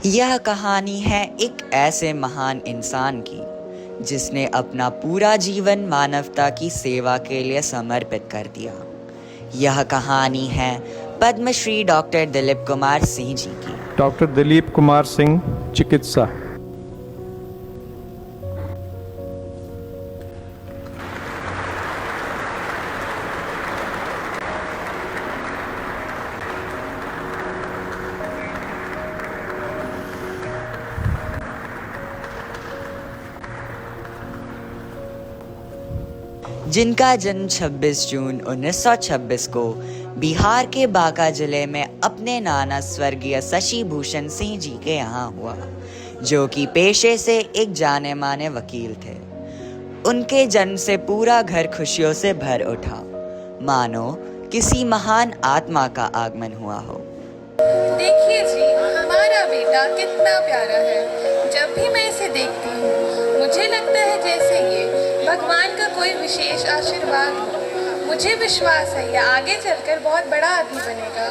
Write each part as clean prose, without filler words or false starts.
यह कहानी है एक ऐसे महान इंसान की जिसने अपना पूरा जीवन मानवता की सेवा के लिए समर्पित कर दिया। यह कहानी है पद्मश्री डॉक्टर दिलीप कुमार सिंह जी की। डॉक्टर दिलीप कुमार सिंह, चिकित्सा। जिनका जन्म 26 जून 1926 को बिहार के बांका जिले में अपने नाना स्वर्गीय शशि भूषण सिंह जी के यहाँ हुआ, जो कि पेशे से एक जाने माने वकील थे। उनके जन्म से पूरा घर खुशियों से भर उठा, मानो किसी महान आत्मा का आगमन हुआ हो। देखिए जी, हमारा बेटा कितना प्यारा है। जब भी मैं इसे देखती हूँ मुझे लगता है जैसे ये भगवान का कोई विशेष आशीर्वाद हो। मुझे विश्वास है ये आगे चलकर बहुत बड़ा आदमी बनेगा।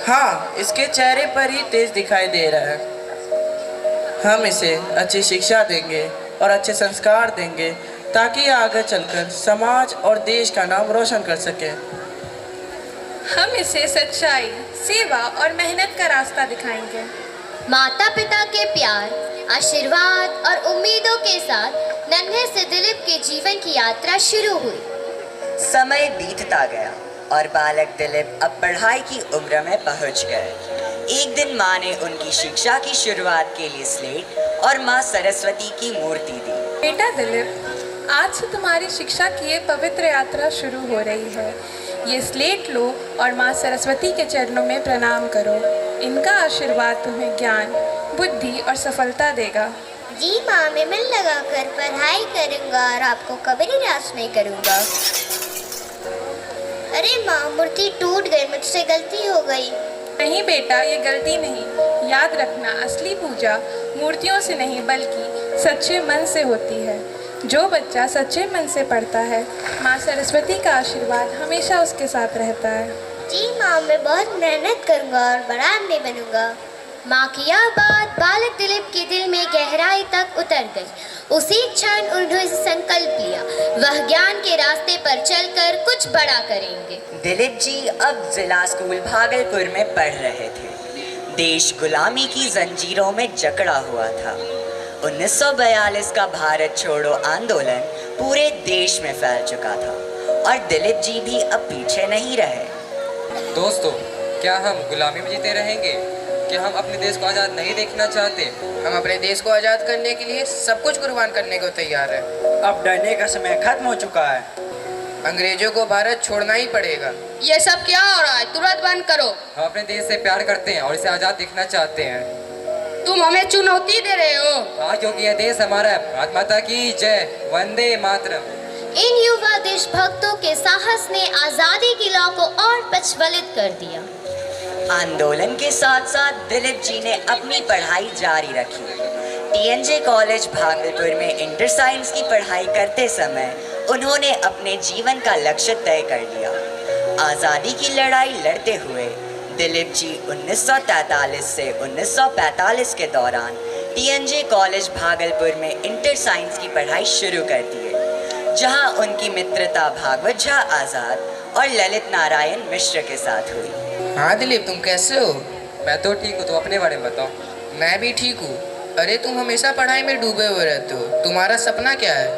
हाँ, इसके चेहरे पर ही तेज दिखाई दे रहा है। हम इसे अच्छी शिक्षा देंगे और अच्छे संस्कार देंगे ताकि ये आगे चलकर समाज और देश का नाम रोशन कर सके। हम इसे सच्चाई, सेवा और मेहनत का रास्ता दिखाएंगे। माता पिता के प्यार, आशीर्वाद और उम्मीदों के साथ नन्हे से दिलीप के जीवन की यात्रा शुरू हुई। समय बीतता गया और बालक दिलीप अब पढ़ाई की उम्र में पहुंच गए। एक दिन माँ ने उनकी शिक्षा की शुरुआत के लिए स्लेट और माँ सरस्वती की मूर्ति दी। बेटा दिलीप, आज से तुम्हारी शिक्षा की ये पवित्र यात्रा शुरू हो रही है। ये स्लेट लो और माँ सरस्वती के चरणों में प्रणाम करो। इनका आशीर्वाद तुम्हें ज्ञान, बुद्धि और सफलता देगा। जी माँ, मैं मन लगाकर पढ़ाई करूँगा और आपको कभी निराश नहीं करूँगा। अरे माँ, मूर्ति टूट गई, मुझसे गलती हो गई। नहीं बेटा, ये गलती नहीं। याद रखना, असली पूजा मूर्तियों से नहीं बल्कि सच्चे मन से होती है। जो बच्चा सच्चे मन से पढ़ता है, माँ सरस्वती का आशीर्वाद हमेशा उसके साथ रहता है। जी माँ, मैं बहुत मेहनत करूँगा और बड़ा आदमी बनूँगा। माँ की यह बात बालक दिलीप के दिल में गहराई तक उतर गई। उसी क्षण उन्होंने संकल्प लिया, वह ज्ञान के रास्ते पर चलकर कुछ बड़ा करेंगे। दिलीप जी अब जिला स्कूल भागलपुर में पढ़ रहे थे। देश गुलामी की जंजीरों में जकड़ा हुआ था। 1942 का भारत छोड़ो आंदोलन पूरे देश में फैल चुका था और दिलीप जी भी अब पीछे नहीं रहे। दोस्तों, क्या हम गुलामी में जीते रहेंगे? क्या हम अपने देश को आज़ाद नहीं देखना चाहते? हम अपने देश को आज़ाद करने के लिए सब कुछ कुर्बान करने को तैयार है। अब डरने का समय खत्म हो चुका है। अंग्रेजों को भारत छोड़ना ही पड़ेगा। ये सब क्या हो रहा है? तुरंत बंद करो। हम अपने देश से प्यार करते हैं और इसे आज़ाद देखना चाहते हैं। तुम हमें चुनौती दे रहे हो? हाँ, क्योंकि यह देश हमारा है। भारत माता की जय। वंदे मातरम। इन युवा देशभक्तों के साहस ने आज़ादी की लौ को और प्रज्वलित कर दिया। आंदोलन के साथ साथ दिलीप जी ने अपनी पढ़ाई जारी रखी। टीएनजे कॉलेज भागलपुर में इंटर साइंस की पढ़ाई करते समय उन्होंने अपने जीवन का लक्ष्य तय कर लिया। आज़ादी की लड़ाई लड़ते हुए दिलीप जी 1943 से 1945 के दौरान टीएनजे कॉलेज भागलपुर में इंटर साइंस की पढ़ाई शुरू कर दिए, जहां उनकी मित्रता भागवत झा आज़ाद और ललित नारायण मिश्र के साथ हुई। हाँ दिलीप, तुम कैसे हो? मैं तो ठीक हूँ, तो अपने बारे में बताओ। मैं भी ठीक हूँ। अरे तुम हमेशा पढ़ाई में डूबे हुए रहते हो। तुम्हारा सपना क्या है?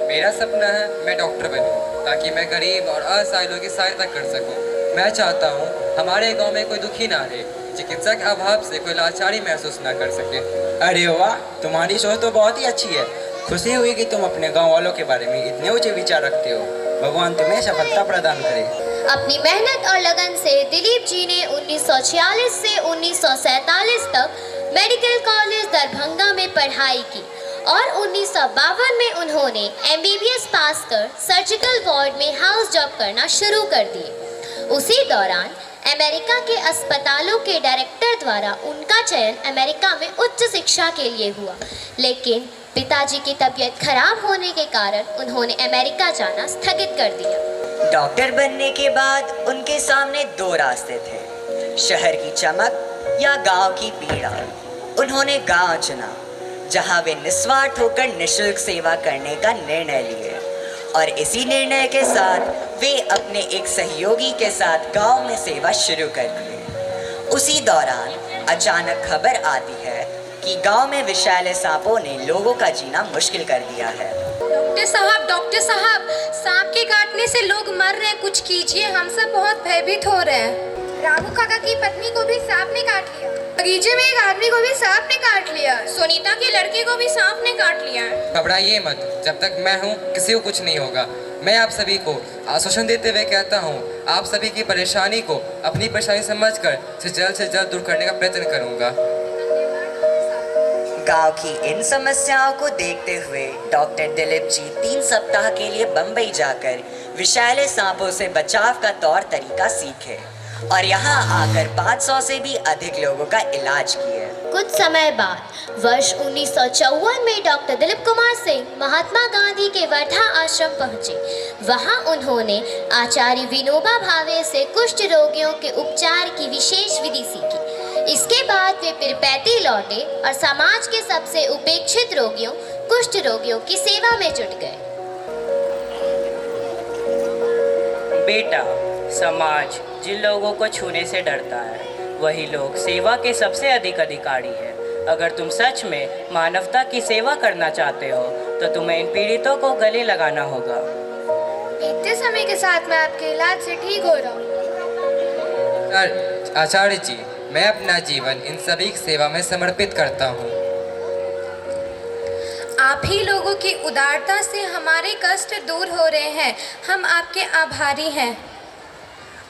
मेरा सपना है मैं डॉक्टर बनूं, ताकि मैं गरीब और असहाय लोगों की सहायता कर सकूं। मैं चाहता हूं हमारे गांव में कोई दुखी ना रहे, चिकित्सा के अभाव से कोई लाचारी महसूस ना कर सके। अरे वाह, तुम्हारी सोच तो बहुत ही अच्छी है। खुशी हुई कि तुम अपने गांव वालों के बारे में इतने ऊंचे विचार रखते हो। भगवान तुम्हें सफलता प्रदान करे। अपनी मेहनत और लगन से दिलीप जी ने 1946 से 1947 तक मेडिकल कॉलेज दरभंगा में पढ़ाई की और 1952 में उन्होंने MBBS पास कर सर्जिकल वार्ड में हाउस जॉब करना शुरू कर दिए। उसी दौरान अमेरिका के अस्पतालों के डायरेक्टर द्वारा उनका चयन अमेरिका में उच्च शिक्षा के लिए हुआ, लेकिन पिताजी की तबीयत खराब होने के कारण उन्होंने अमेरिका जाना स्थगित कर दिया। डॉक्टर बनने के बाद उनके सामने दो रास्ते थे, शहर की चमक या गांव की पीड़ा। उन्होंने गांव चुना, जहां वे निस्वार्थ होकर निःशुल्क सेवा करने का निर्णय लिए और इसी निर्णय के साथ वे अपने एक सहयोगी के साथ गांव में सेवा शुरू कर दी। उसी दौरान अचानक खबर आती है कि गांव में विषैले सांपों ने लोगों का जीना मुश्किल कर दिया है। डॉक्टर साहब, सांप के काटने से लोग मर रहे हैं, कुछ कीजिए, हम सब बहुत भयभीत हो रहे हैं। रामू काका की पत्नी को भी सांप ने काट लिया, बगीचे में एक आदमी को भी सांप ने काट लिया, सुनीता के लड़के को भी सांप ने काट लिया। घबराइए मत, जब तक मैं हूँ किसी को कुछ नहीं होगा। मैं आप सभी को आश्वासन देते हुए कहता हूँ, आप सभी की परेशानी को अपनी परेशानी समझकर से जल्द दूर करने का प्रयत्न करूँगा। गांव की इन समस्याओं को देखते हुए डॉक्टर दिलीप जी 3 सप्ताह के लिए बंबई जाकर विषैले सांपों से बचाव का तौर तरीका सीखे और यहाँ आकर 500 से भी अधिक लोगों का इलाज किए। कुछ समय बाद वर्ष 1954 में डॉक्टर दिलीप कुमार सिंह महात्मा गांधी के वर्धा आश्रम पहुंचे। वहां उन्होंने आचार्य विनोबा भावे से कुष्ठ रोगियों के उपचार की विशेष विधि सीखी। इसके बाद वे पिरपैती लौटे और समाज के सबसे उपेक्षित रोगियों, कुष्ठ रोगियों की सेवा में जुट गए। बेटा, समाज जिन लोगों को छूने से डरता है वही लोग सेवा के सबसे अधिक अधिकारी है। अगर तुम सच में मानवता की सेवा करना चाहते हो तो तुम्हें इन पीड़ितों को गले लगाना होगा। बीतते समय के साथ मैं आपके इलाज से ठीक हो रहा हूँ। आचार्य जी, मैं अपना जीवन इन सभी की सेवा में समर्पित करता हूँ। आप ही लोगों की उदारता से हमारे कष्ट दूर हो रहे हैं, हम आपके आभारी हैं।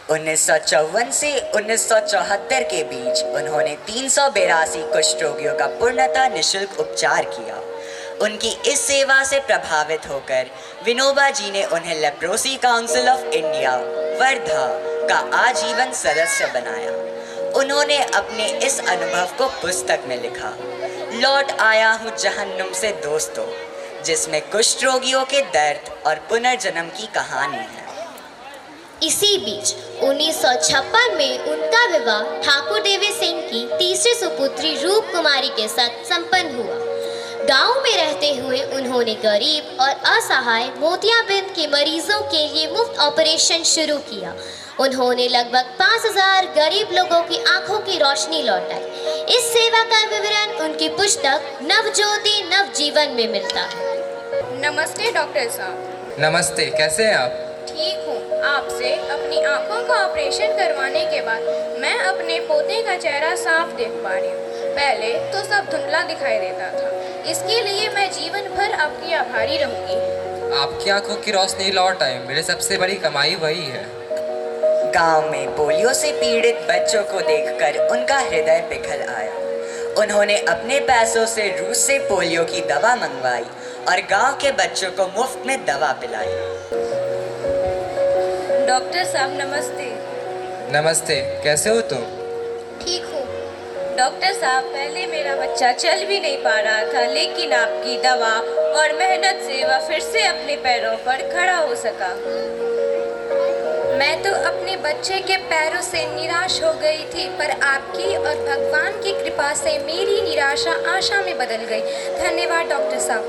1954 से 1974 के बीच उन्होंने 382 कुष्ठ रोगियों का पूर्णतः निःशुल्क उपचार किया। उनकी इस सेवा से प्रभावित होकर विनोबा जी ने उन्हें leprosy council of India Wardha का आजीवन सदस्य बनाया। उन्होंने अपने इस अनुभव को पुस्तक में लिखा, लौट आया हूँ जहन्नुम से दोस्तों, जिसमें कुष्ठ रोगियों के दर्द और पुनर्जन्म की कहानी है। इसी बीच 1956 में उनका विवाह ठाकुर देवी सिंह की तीसरी सुपुत्री रूप कुमारी के साथ संपन्न हुआ। गांव में रहते हुए उन्होंने गरीब और असहाय मोतियाबिंद के मरीजों के लिए मुफ्त ऑपरेशन शुरू किया। उन्होंने लगभग 5000 गरीब लोगों की आंखों की रोशनी लौटाई। इस सेवा का विवरण उनकी पुस्तक नवज्योति नवजीवन में मिलता है। नमस्ते डॉक्टर साहब। नमस्ते, कैसे हैं आप? ठीक हूँ। आपसे अपनी आंखों का ऑपरेशन करवाने के बाद मैं अपने पोते का चेहरा साफ देख पा रही हूँ। पहले तो सब धुंधला दिखाई देता था। इसके लिए मैं जीवन भर आपकी आभारी रहूंगी। आपकी आंखों की रोशनी लौट आई, मेरी सबसे बड़ी कमाई वही है। गांव में पोलियो से पीड़ित बच्चों को देखकर उनका हृदय पिघल आया। उन्होंने अपने पैसों से रूस से पोलियो की दवा मंगवाई और गांव के बच्चों को मुफ्त में दवा पिलाई। डॉक्टर साहब नमस्ते। नमस्ते, कैसे हो तुम? ठीक हूँ। डॉक्टर साहब, पहले मेरा बच्चा चल भी नहीं पा रहा था, लेकिन आपकी दवा और मेहनत से वह फिर से अपने पैरों पर खड़ा हो सका। मैं तो अपने बच्चे के पैरों से निराश हो गई थी, पर आपकी और भगवान की कृपा से मेरी निराशा आशा में बदल गई। धन्यवाद डॉक्टर साहब।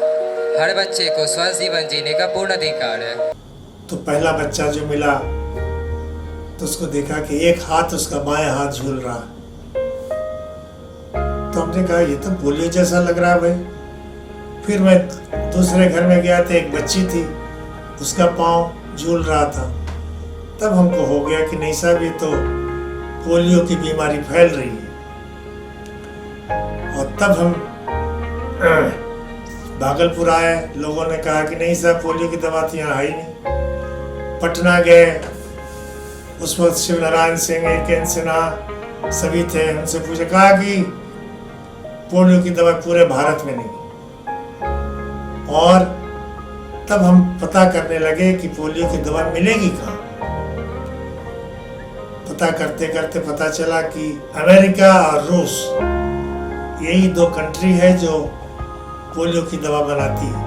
हर बच्चे को स्वस्थ जीवन जीने का पूर्ण अधिकार है। तो पहला बच्चा जो मिला तो उसको देखा कि एक हाथ उसका बाएं हाथ झूल रहा। तो हमने कहा ये तो पोलियो जैसा लग रहा है भाई। फिर मैं दूसरे घर में गया तो एक बच्ची थी, उसका पाँव झूल रहा था। तब हमको हो गया कि नहीं साहब, ये तो पोलियो की बीमारी फैल रही है। और तब हम भागलपुर आए। लोगों ने कहा कि नहीं साहब, पोलियो की दवा तो यहाँ है ही नहीं। पटना गए, उस वक्त शिव नारायण सिंह, के सिन्हा सभी थे। उनसे पूछा, कहा कि पोलियो की दवा पूरे भारत में नहीं। और तब हम पता करने लगे कि पोलियो की दवा मिलेगी कहाँ। पता करते करते पता चला कि अमेरिका और रूस, यही 2 कंट्री है जो पोलियो की दवा बनाती है।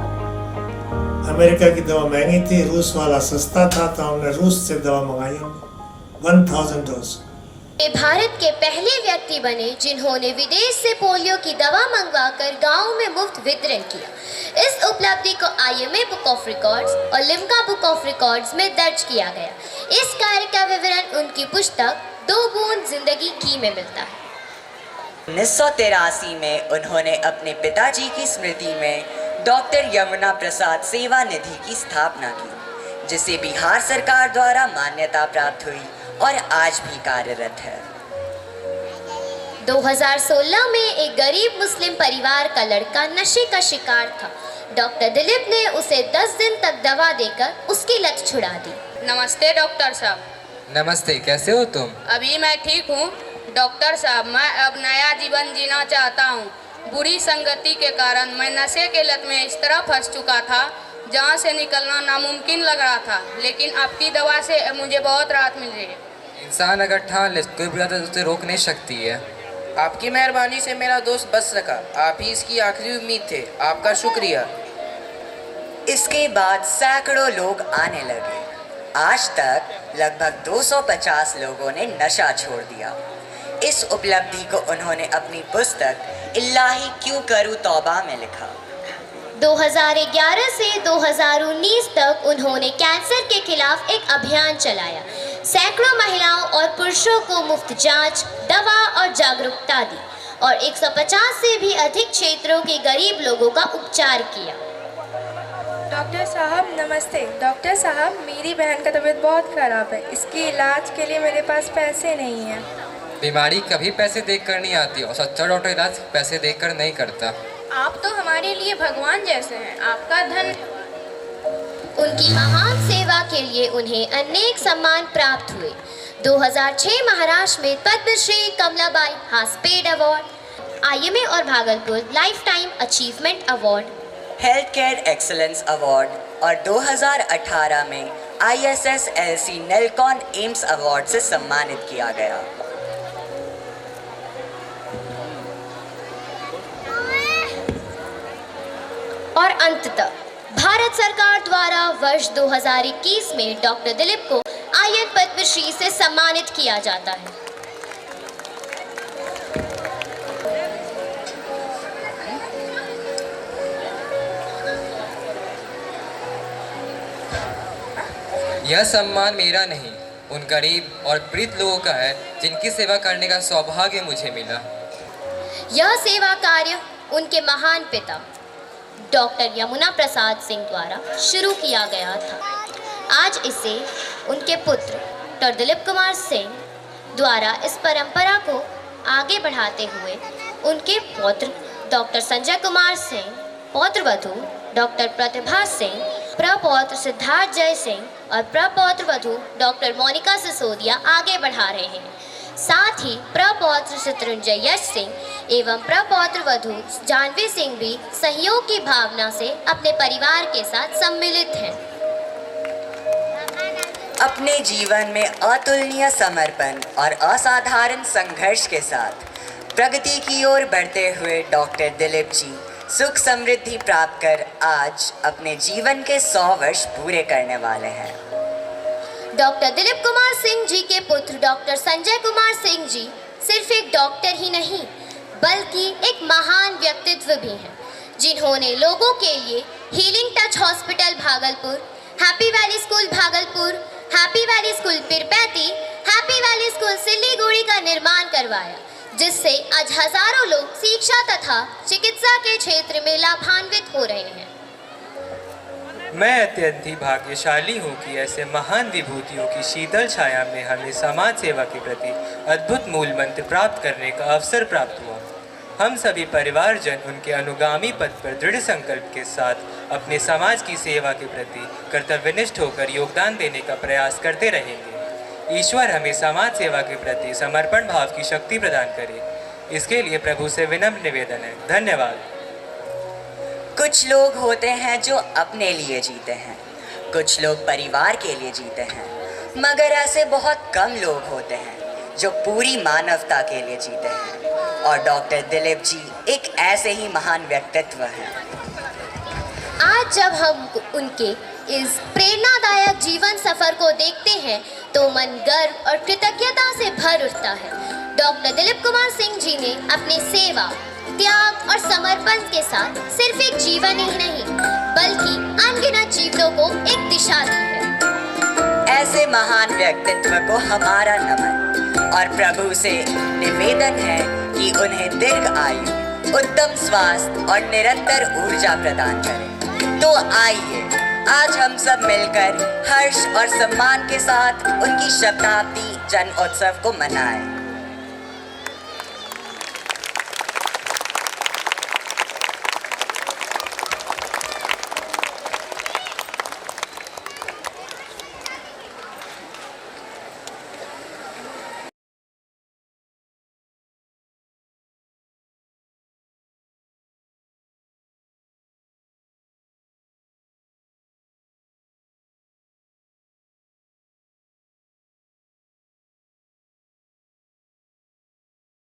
अमेरिका की दवा महंगी थी, रूस वाला सस्ता था, तो हमने रूस से दवा मंगाई। हमने 1000 डोज वे भारत के पहले व्यक्ति बने जिन्होंने विदेश से पोलियो की दवा मंगवाकर गांव में मुफ्त वितरण किया। इस उपलब्धि को IMA बुक ऑफ रिकॉर्ड्स और लिम्का बुक ऑफ रिकॉर्ड्स में दर्ज किया गया। इस कार्य का विवरण उनकी पुस्तक 2 बूंद जिंदगी की में मिलता है। 1983 में उन्होंने अपने पिताजी की स्मृति में डॉक्टर यमुना प्रसाद सेवा निधि की स्थापना की, जिसे बिहार सरकार द्वारा मान्यता प्राप्त हुई और आज भी कार्यरत है। 2016 में एक गरीब मुस्लिम परिवार का लड़का नशे का शिकार था। डॉक्टर दिलीप ने उसे 10 दिन तक दवा देकर उसकी लत छुड़ा दी। नमस्ते डॉक्टर साहब। नमस्ते, कैसे हो तुम? अभी मैं ठीक हूँ डॉक्टर साहब। मैं अब नया जीवन जीना चाहता हूँ। बुरी संगति के कारण मैं नशे के लत में इस तरह फंस चुका था जहाँ से निकलना नामुमकिन लग रहा था, लेकिन आपकी दवा से मुझे बहुत राहत मिल रही है। इंसान अगर ठान ले कोई बुरी आदत उसे रोक नहीं सकती है। आपकी मेहरबानी से मेरा दोस्त बच सका। आप ही इसकी आखिरी उम्मीद थे। आपका शुक्रिया। इसके बाद सैकड़ों लोग आने लगे। आज तक लगभग 250 लोगों ने नशा छोड़ दिया। इस उपलब्धि को उन्होंने अपनी पुस्तक इल्लाही क्यों करूँ तौबा में लिखा। 2011 से 2019 तक उन्होंने कैंसर के खिलाफ एक अभियान चलाया। सैकड़ों महिलाओं और पुरुषों को मुफ्त जांच, दवा और जागरूकता दी और 150 से भी अधिक क्षेत्रों के गरीब लोगों का उपचार किया। डॉक्टर साहब नमस्ते। डॉक्टर साहब, मेरी बहन का तबीयत बहुत ख़राब है। इसके इलाज के लिए मेरे पास पैसे नहीं हैं। बीमारी कभी पैसे देखकर नहीं आती और सच्चा डॉक्टर इलाज पैसे देखकर नहीं करता। आप तो हमारे लिए भगवान जैसे हैं। आपका धन। उनकी महान सेवा के लिए उन्हें अनेक सम्मान प्राप्त हुए। 2006 महाराष्ट्र में पद्मश्री कमलाबाई हास्पेड अवार्ड, IMA और Bhagalpur life time achievement award, health care excellence award और 2018 में ISSLC नेलकॉन एम्स अवार्ड से सम्मानित किया गया। और अंततः भारत सरकार द्वारा वर्ष 2021 में डॉक्टर दिलीप को IN पद्मश्री से सम्मानित किया जाता है। यह सम्मान मेरा नहीं, उन गरीब और पीड़ित लोगों का है जिनकी सेवा करने का सौभाग्य मुझे मिला। यह सेवा कार्य उनके महान पिता डॉक्टर यमुना प्रसाद सिंह द्वारा शुरू किया गया था। आज इसे उनके पुत्र डॉक्टर दिलीप कुमार सिंह द्वारा इस परंपरा को आगे बढ़ाते हुए उनके पौत्र डॉक्टर संजय कुमार सिंह, पौत्रवधू डॉक्टर प्रतिभा सिंह, प्रपौत्र सिद्धार्थ जय सिंह और प्रपौत्र वधू डॉक्टर मोनिका सिसोदिया आगे बढ़ा रहे हैं। साथ ही प्रपौत्र शत्रुंजय यश सिंह एवं प्रपौत्र वधू जानवी सिंह भी सहयोग की भावना से अपने परिवार के साथ सम्मिलित हैं। अपने जीवन में अतुलनीय समर्पण और असाधारण संघर्ष के साथ प्रगति की ओर बढ़ते हुए डॉक्टर दिलीप जी सुख समृद्धि प्राप्त कर आज अपने जीवन के 100 वर्ष पूरे करने वाले हैं। डॉक्टर दिलीप कुमार सिंह जी के पुत्र डॉक्टर संजय कुमार सिंह जी सिर्फ एक डॉक्टर ही नहीं बल्कि एक महान व्यक्तित्व भी हैं, जिन्होंने लोगों के लिए healing touch hospital Bhagalpur, happy valley school Bhagalpur, happy valley school Pirpainti, happy valley school Siliguri का निर्माण करवाया, जिससे आज हजारों लोग शिक्षा तथा चिकित्सा के क्षेत्र में लाभान्वित हो रहे हैं। मैं अत्यंत ही भाग्यशाली हूँ कि ऐसे महान विभूतियों की शीतल छाया में हमें समाज सेवा के प्रति अद्भुत मूल मंत्र प्राप्त करने का अवसर प्राप्त हुआ। हम सभी परिवारजन उनके अनुगामी पद पर दृढ़ संकल्प के साथ अपने समाज की सेवा के प्रति कर्तव्यनिष्ठ होकर योगदान देने का प्रयास करते रहेंगे। ईश्वर हमें समाज सेवा के प्रति समर्पण भाव की शक्ति प्रदान करे, इसके लिए प्रभु से विनम्र निवेदन है। धन्यवाद। कुछ लोग होते हैं जो अपने लिए जीते हैं, कुछ लोग परिवार के लिए जीते हैं, मगर ऐसे बहुत कम लोग होते हैं जो पूरी मानवता के लिए जीते हैं, और डॉक्टर दिलीप जी एक ऐसे ही महान व्यक्तित्व हैं। आज जब हम उनके इस प्रेरणादायक जीवन सफर को देखते हैं तो मन गर्व और कृतज्ञता से भर उठता है। डॉक्टर दिलीप कुमार सिंह जी ने अपनी सेवा, त्याग और समर्पण के साथ सिर्फ एक जीवन ही नहीं बल्कि अनगिनत जीवनों को एक दिशा दी है। ऐसे महान व्यक्तित्व को हमारा नमन और प्रभु से निवेदन है कि उन्हें दीर्घ आयु, उत्तम स्वास्थ्य और निरंतर ऊर्जा प्रदान करें। तो आइए आज हम सब मिलकर हर्ष और सम्मान के साथ उनकी शताब्दी जन्मोत्सव को मनाएं।